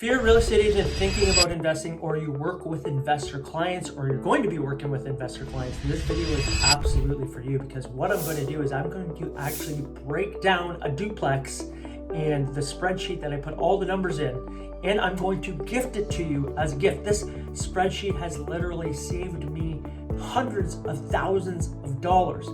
If you're a real estate agent thinking about investing, or you work with investor clients, or you're going to be working with investor clients, this video is absolutely for you, because what I'm going to do is I'm going to actually break down a duplex and the spreadsheet that I put all the numbers in, and I'm going to gift it to you as a gift. This spreadsheet has literally saved me hundreds of thousands of dollars.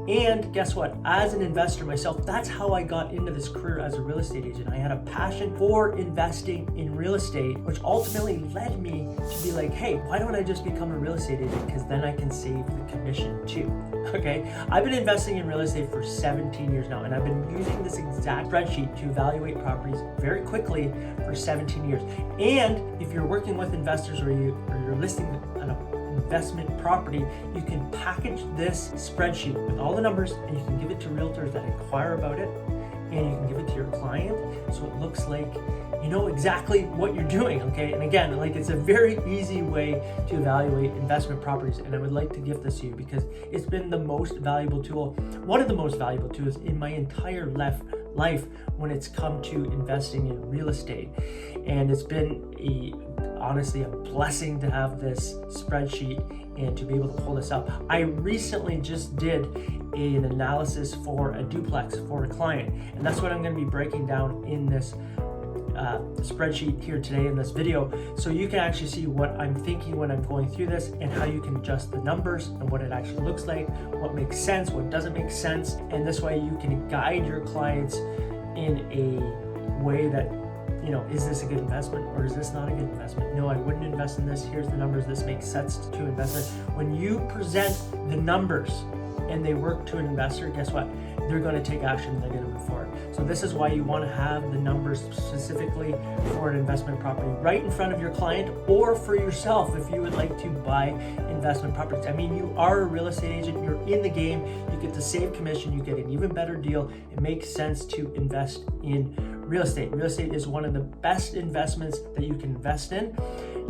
And guess what? As an investor myself, that's how I got into this career as a real estate agent. I had a passion for investing in real estate, which ultimately led me to be like, hey, why don't I just become a real estate agent? Because then I can save the commission too. Okay, I've been investing in real estate for 17 years now, and I've been using this exact spreadsheet to evaluate properties very quickly for 17 years. And if you're working with investors, or you're listing an investment property, you can package this spreadsheet with all the numbers, and you can give it to realtors that inquire about it, and you can give it to your client, so it looks like you know exactly what you're doing. Okay, and again, like, it's a very easy way to evaluate investment properties, and I would like to gift this to you because it's been the most valuable tool, one of the most valuable tools in my entire life when it's come to investing in real estate. And it's been honestly a blessing to have this spreadsheet and to be able to pull this up. I recently just did an analysis for a duplex for a client, and that's what I'm going to be breaking down in this spreadsheet here today in this video, so you can actually see what I'm thinking when I'm going through this, and how you can adjust the numbers and what it actually looks like, what makes sense, what doesn't make sense. And this way you can guide your clients in a way that, you know, is this a good investment or is this not a good investment? No, I wouldn't invest in this. Here's the numbers. This makes sense to invest in. When you present the numbers and they work to an investor, guess what? They're going to take action and they're going to move forward. So this is why you want to have the numbers specifically for an investment property right in front of your client, or for yourself if you would like to buy investment properties. I mean, you are a real estate agent, you're in the game, you get to save commission, you get an even better deal. It makes sense to invest in real estate. Real estate is one of the best investments that you can invest in.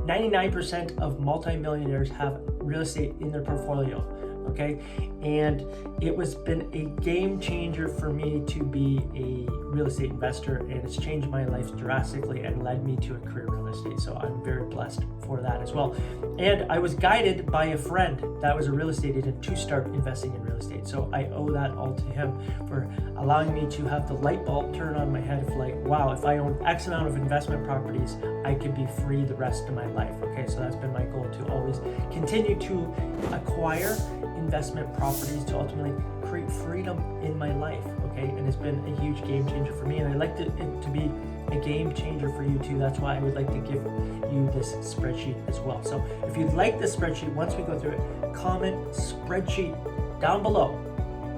99% of multimillionaires have real estate in their portfolio. Okay, and it was been a game changer for me to be a real estate investor, and it's changed my life drastically and led me to a career in real estate. So I'm very blessed for that as well. And I was guided by a friend that was a real estate agent to start investing in real estate. So I owe that all to him for allowing me to have the light bulb turn on my head of like, wow, if I own X amount of investment properties, I could be free the rest of my life. Okay, so that's been my goal, to always continue to acquire investment properties to ultimately create freedom in my life. Okay, and it's been a huge game changer for me, and I'd like it to be a game changer for you too. That's why I would like to give you this spreadsheet as well. So if you'd like this spreadsheet, once we go through it, comment spreadsheet down below,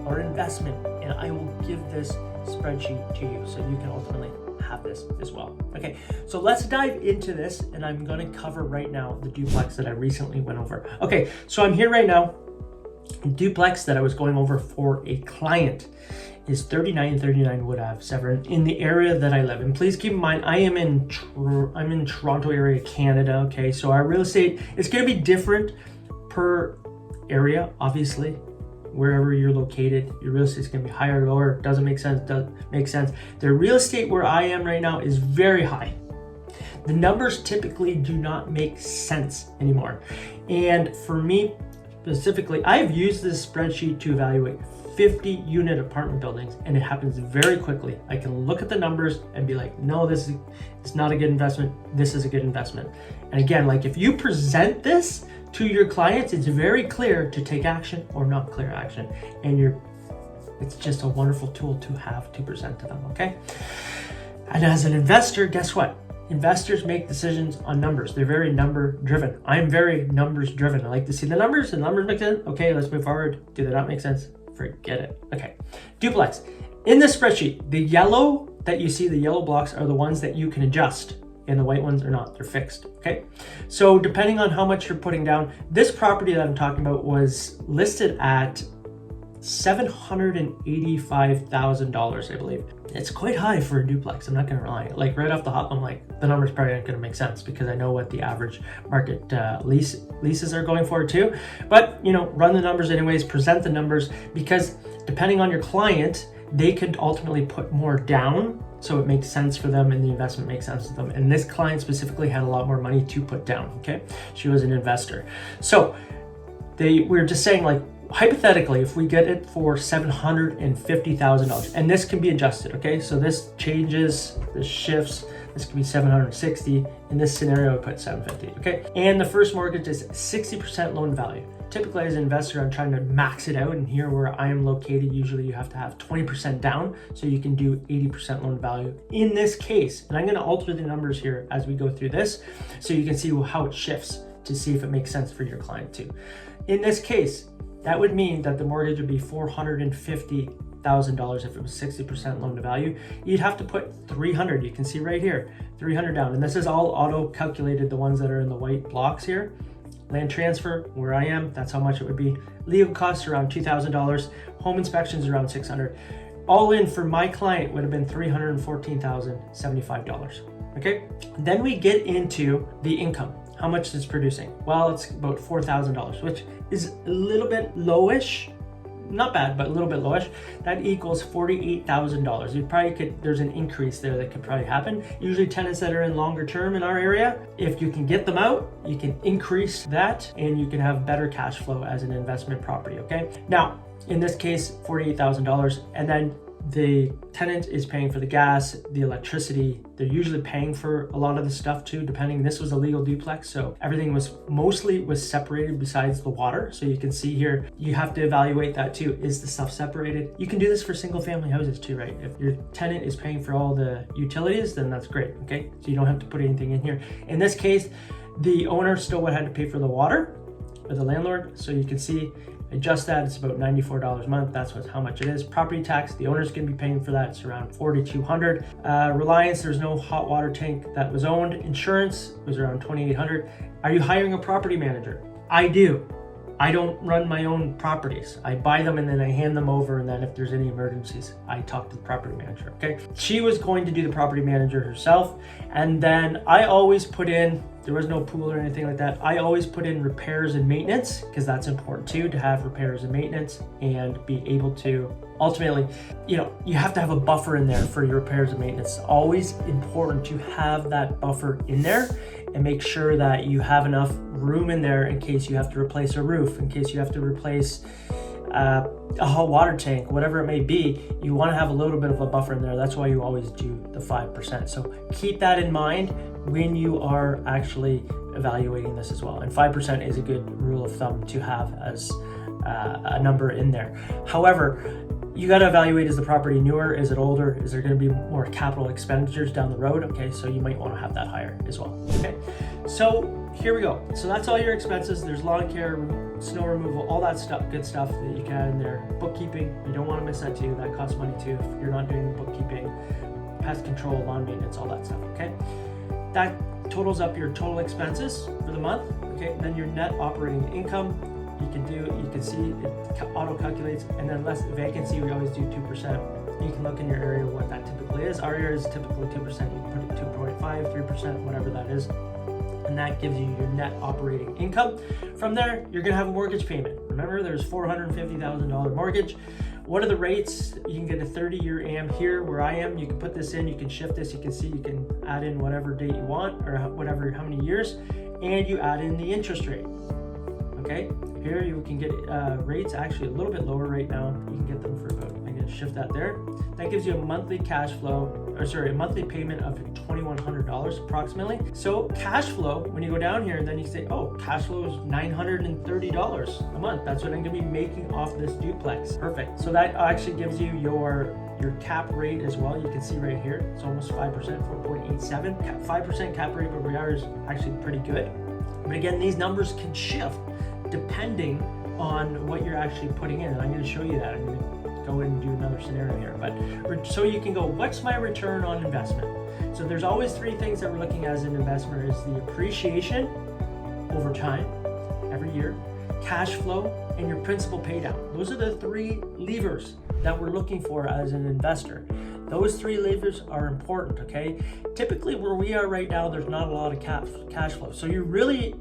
or investment, and I will give this spreadsheet to you so you can ultimately have this as well. Okay, so let's dive into this, and I'm going to cover right now the duplex that I recently went over. Okay, so I'm here right now. Duplex that I was going over for a client is 3939 Wood Ave, Severn, in the area that I live in. Please keep in mind, I'm in Toronto area, Canada. Okay, so our real estate is going to be different per area. Obviously, wherever you're located, your real estate is going to be higher or lower. Doesn't make sense. Doesn't make sense. The real estate where I am right now is very high. The numbers typically do not make sense anymore, and for me specifically, I've used this spreadsheet to evaluate 50 unit apartment buildings, and it happens very quickly. I can look at the numbers and be like, no, this is not a good investment. This is a good investment. And again, like, if you present this to your clients, it's very clear to take action or not clear action. And it's just a wonderful tool to have to present to them. Okay. And as an investor, guess what? Investors make decisions on numbers. They're very number driven. I'm very numbers driven. I like to see the numbers. The numbers make sense. Okay, let's move forward. Do they not make sense? Forget it. Okay, duplex. In this spreadsheet, the yellow that you see, the yellow blocks, are the ones that you can adjust, and the white ones are not. They're fixed. Okay, so depending on how much you're putting down, this property that I'm talking about was listed at $785,000, I believe. It's quite high for a duplex, I'm not gonna lie. Like, right off the hop, I'm like, the numbers probably aren't gonna make sense, because I know what the average market leases are going for too. But, you know, run the numbers anyways, present the numbers, because depending on your client, they could ultimately put more down so it makes sense for them and the investment makes sense to them. And this client specifically had a lot more money to put down, okay? She was an investor. So we're just saying, like, hypothetically, if we get it for $750,000, and this can be adjusted, okay? So this changes, this shifts, this could be 760. In this scenario, I put 750, okay? And the first mortgage is 60% loan value. Typically, as an investor, I'm trying to max it out, and here where I am located, usually you have to have 20% down, so you can do 80% loan value. In this case, and I'm gonna alter the numbers here as we go through this, so you can see how it shifts to see if it makes sense for your client too. In this case, that would mean that the mortgage would be $450,000 if it was 60% loan to value. You'd have to put 300, you can see right here, 300 down. And this is all auto calculated, the ones that are in the white blocks here. Land transfer, where I am, that's how much it would be. Legal costs around $2,000. Home inspections around $600. All in for my client would have been $314,075. Okay, then we get into the income. How much it's producing? Well, it's about $4,000, which is a little bit lowish. Not bad, but a little bit lowish. That equals $48,000. You probably could, there's an increase there that could probably happen. Usually tenants that are in longer term in our area, if you can get them out, you can increase that and you can have better cash flow as an investment property, okay? Now, in this case, $48,000, and then the tenant is paying for the gas, the electricity. They're usually paying for a lot of the stuff too, depending. This was a legal duplex, so everything was separated besides the water. So you can see here, you have to evaluate that too. Is the stuff separated? You can do this for single family houses too, right? If your tenant is paying for all the utilities, then that's great, okay? So you don't have to put anything in here. In this case, the owner still would have to pay for the water, or the landlord. So you can see, adjust that, it's about $94 a month. That's how much it is. Property tax, the owner's gonna be paying for that. It's around $4,200. Reliance, there's no hot water tank that was owned. Insurance was around $2,800. Are you hiring a property manager? I do. I don't run my own properties. I buy them and then I hand them over, and then if there's any emergencies, I talk to the property manager, okay? She was going to do the property manager herself, and then I always put in, there was no pool or anything like that, I always put in repairs and maintenance, because that's important too, to have repairs and maintenance and be able to ultimately, you have to have a buffer in there for your repairs and maintenance. It's always important to have that buffer in there and make sure that you have enough room in there in case you have to replace a roof, in case you have to replace a hot water tank, whatever it may be. You want to have a little bit of a buffer in there. That's why you always do the 5%. So keep that in mind when you are actually evaluating this as well. And 5% is a good rule of thumb to have as a number in there. However, you got to evaluate, is the property newer? Is it older? Is there going to be more capital expenditures down the road? Okay, so you might want to have that higher as well. Okay, so here we go. So that's all your expenses. There's lawn care, snow removal, all that stuff, good stuff that you can add in there. Bookkeeping, you don't want to miss that too. That costs money too if you're not doing bookkeeping. Pest control, lawn maintenance, all that stuff, okay? That totals up your total expenses for the month, okay? Then your net operating income. You can see it auto calculates, and then less vacancy, we always do 2%. You can look in your area what that typically is. Our area is typically 2%. You can put it 2.5, 3%, whatever that is. And that gives you your net operating income. From there, you're gonna have a mortgage payment. Remember, there's $450,000 mortgage. What are the rates? You can get a 30-year AM here where I am. You can put this in, you can shift this, you can see, you can add in whatever date you want, or whatever, how many years, and you add in the interest rate. Okay, here you can get rates actually a little bit lower right now. You can get them for about, I'm gonna shift that there. That gives you a monthly cash flow, a monthly payment of $2,100 approximately. So cash flow, when you go down here, then you say, oh, cash flow is $930 a month. That's what I'm gonna be making off this duplex. Perfect. So that actually gives you your cap rate as well. You can see right here, it's almost 5%, 4.87. 5% cap rate over here is actually pretty good. But again, these numbers can shift depending on what you're actually putting in. And I'm going to show you that. I'm going to go in and do another scenario here. But so you can go, what's my return on investment? So there's always three things that we're looking at as an investment: is the appreciation over time, every year, cash flow, and your principal pay down. Those are the three levers that we're looking for as an investor. Those three levers are important, okay? Typically where we are right now, there's not a lot of cash flow. So you're really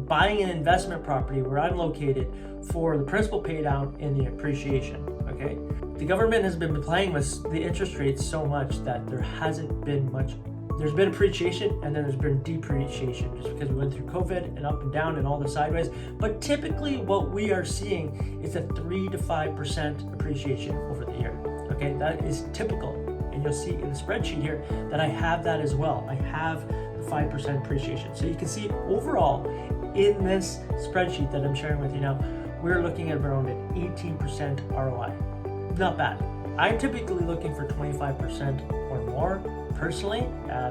buying an investment property where I'm located for the principal pay down and the appreciation, okay? okay? The government has been playing with the interest rates so much that there hasn't been much. There's been appreciation and then there's been depreciation just because we went through COVID and up and down and all the sideways. But typically what we are seeing is a 3 to 5% appreciation over the year. Okay, that is typical. And you'll see in the spreadsheet here that I have that as well. I have the 5% appreciation. So you can see overall in this spreadsheet that I'm sharing with you now, we're looking at around an 18% ROI. Not bad. I'm typically looking for 25% or more personally.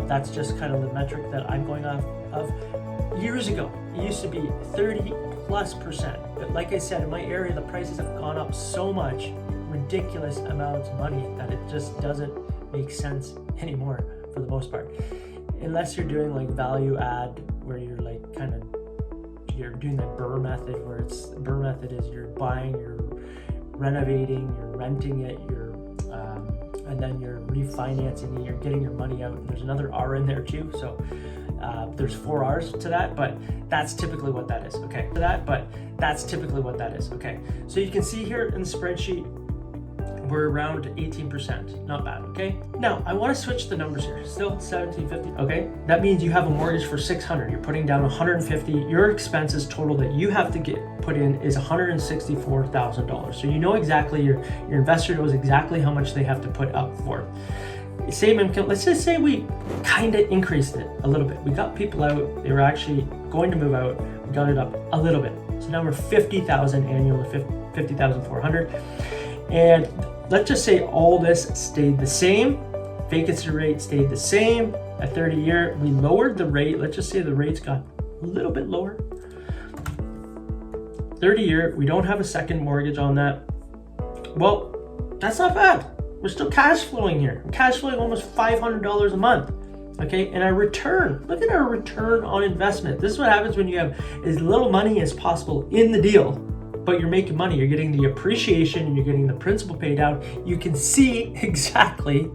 That's just kind of the metric that I'm going off of. Years ago, it used to be 30+%. But like I said, in my area, the prices have gone up so much, ridiculous amounts of money, that it just doesn't make sense anymore for the most part. Unless you're doing like value add, where you're like you're doing the BRRRR method, where BRRRR method is you're buying, you're renovating, you're renting it, and then you're refinancing it, you're getting your money out. And there's another R in there too. So there's 4 R's to that, but that's typically what that is. Okay, Okay, so you can see here in the spreadsheet, we're around 18%, not bad, okay? Now, I wanna switch the numbers here, still $1,750, okay? That means you have a mortgage for $600, you're putting down $150, your expenses total that you have to get put in is $164,000. So you know exactly, your investor knows exactly how much they have to put up for. Same income, let's just say we kinda increased it a little bit. We got people out, they were actually going to move out, we got it up a little bit. So now we're $50,000 annual to $50,400. And let's just say all this stayed the same, vacancy rate stayed the same, a 30-year, we lowered the rate, let's just say the rates got a little bit lower. 30-year, we don't have a second mortgage on that. Well, that's not bad. We're still cash flowing here. We're cash flowing almost $500 a month, okay? And our return, look at our return on investment. This is what happens when you have as little money as possible in the deal, but you're making money. You're getting the appreciation and you're getting the principal paid out. You can see exactly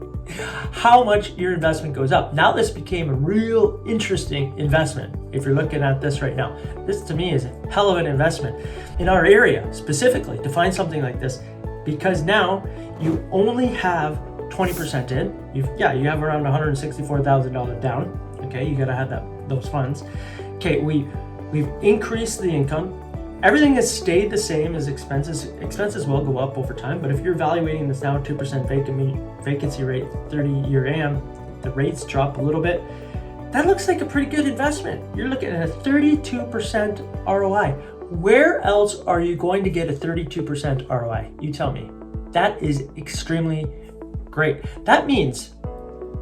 how much your investment goes up. Now this became a real interesting investment. If you're looking at this right now, this to me is a hell of an investment in our area specifically to find something like this, because now you only have 20% in. You have around $164,000 down. Okay, you gotta have those funds. Okay, we've increased the income. Everything has stayed the same as expenses. Expenses will go up over time, but if you're evaluating this now 2% vacancy rate, 30-year AM, the rates drop a little bit. That looks like a pretty good investment. You're looking at a 32% ROI. Where else are you going to get a 32% ROI? You tell me. That is extremely great. That means,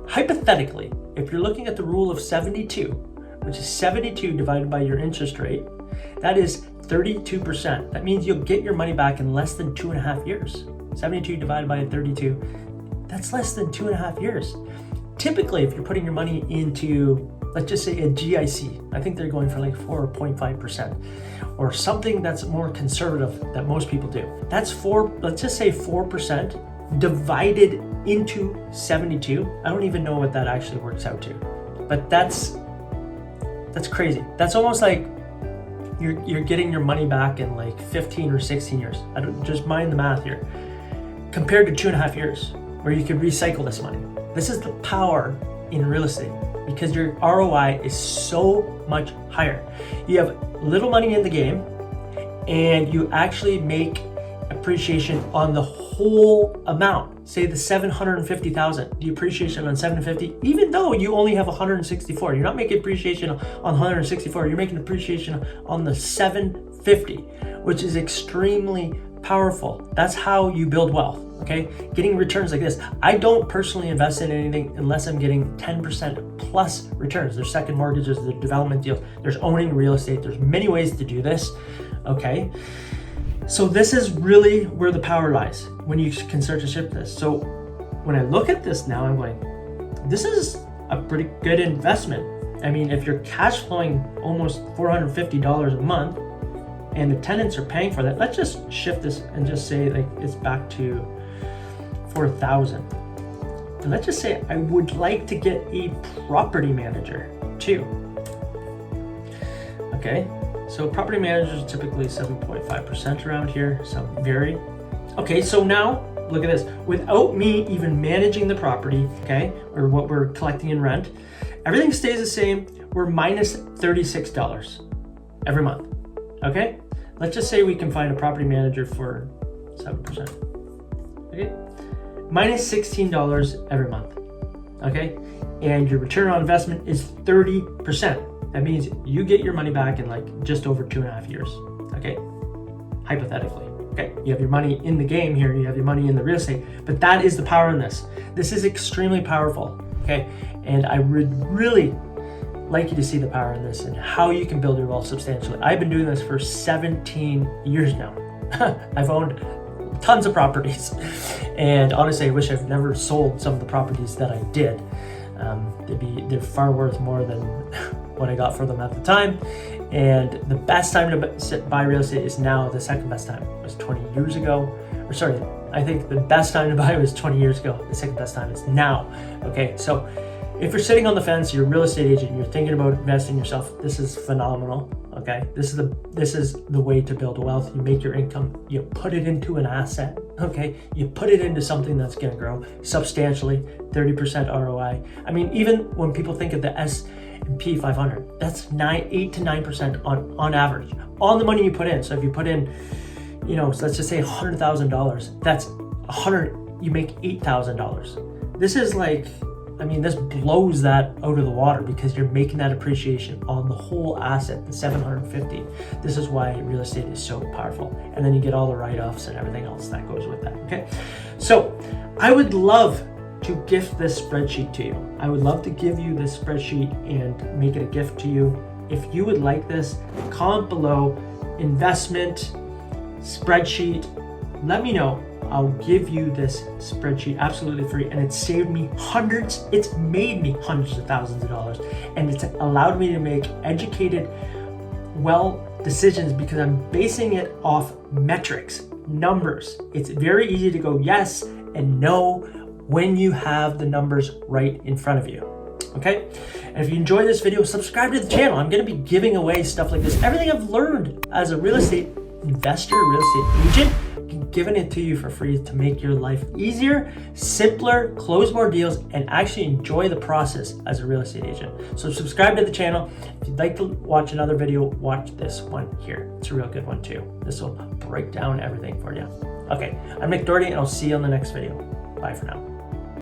hypothetically, if you're looking at the rule of 72, which is 72 divided by your interest rate, that is 32%. That means you'll get your money back in less than 2.5 years. 72 divided by 32, that's less than 2.5 years. Typically, if you're putting your money into, let's just say a GIC, I think they're going for like 4.5%, or something that's more conservative that most people do. That's let's just say 4% divided into 72. I don't even know what that actually works out to, but that's crazy. That's almost like you're getting your money back in like 15 or 16 years. I don't, just mind the math here. Compared to 2.5 years where you could recycle this money. This is the power in real estate because your ROI is so much higher. You have little money in the game and you actually make appreciation on the whole amount. Say the 750,000, the appreciation on 750, even though you only have 164, you're not making appreciation on 164, you're making appreciation on the 750, which is extremely powerful. That's how you build wealth, okay? Getting returns like this. I don't personally invest in anything unless I'm getting 10% plus returns. There's second mortgages, there's development deals, there's owning real estate. There's many ways to do this, okay? So this is really where the power lies when you can start to ship this. So when I look at this now, I'm going, this is a pretty good investment. I mean, if you're cash flowing almost $450 a month and the tenants are paying for that, let's just shift this and just say like it's back to 4,000. And let's just say I would like to get a property manager too. Okay. So property managers are typically 7.5% around here, some vary. Okay, so now look at this. Without me even managing the property, okay, or what we're collecting in rent, everything stays the same. We're minus $36 every month. Okay, let's just say we can find a property manager for 7%. Okay, minus $16 every month. Okay, and your return on investment is 30%. That means you get your money back in like just over 2.5 years. Okay, hypothetically. Okay, you have your money in the game here, you have your money in the real estate, but that is the power in this. This is extremely powerful, okay? And I would really like you to see the power in this and how you can build your wealth substantially. I've been doing this for 17 years now. I've owned tons of properties. And honestly, I wish I've never sold some of the properties that I did. They're far worth more than what I got for them at the time. And the best time to buy real estate is now. The second best time was 20 years ago. Or sorry, I think the best time to buy was 20 years ago. The second best time is now. Okay, so if you're sitting on the fence, you're a real estate agent, you're thinking about investing yourself, this is phenomenal. Okay, this is the way to build wealth. You make your income, you put it into an asset. Okay, you put it into something that's going to grow substantially. 30% ROI. I mean, even when people think of the S&P 500, that's 8 to 9% on average on the money you put in. So if you put in, so let's just say $100,000, that's 100. You make $8,000. This is like, this blows that out of the water because you're making that appreciation on the whole asset, the 750. This is why real estate is so powerful. And then you get all the write-offs and everything else that goes with that, okay? So I would love to gift this spreadsheet to you. I would love to give you this spreadsheet and make it a gift to you. If you would like this, comment below, investment, spreadsheet, let me know. I'll give you this spreadsheet absolutely free, and it's saved me it's made me hundreds of thousands of dollars, and it's allowed me to make educated, decisions because I'm basing it off metrics, numbers. It's very easy to go yes and no when you have the numbers right in front of you. Okay? And if you enjoyed this video, subscribe to the channel. I'm going to be giving away stuff like this. Everything I've learned as a real estate investor, real estate agent, giving it to you for free to make your life easier, simpler, close more deals, and actually enjoy the process as a real estate agent. So subscribe to the channel. If you'd like to watch another video, watch this one here. It's a real good one too. This will break down everything for you. Okay, I'm Nick Doherty, and I'll see you on the next video. Bye for now.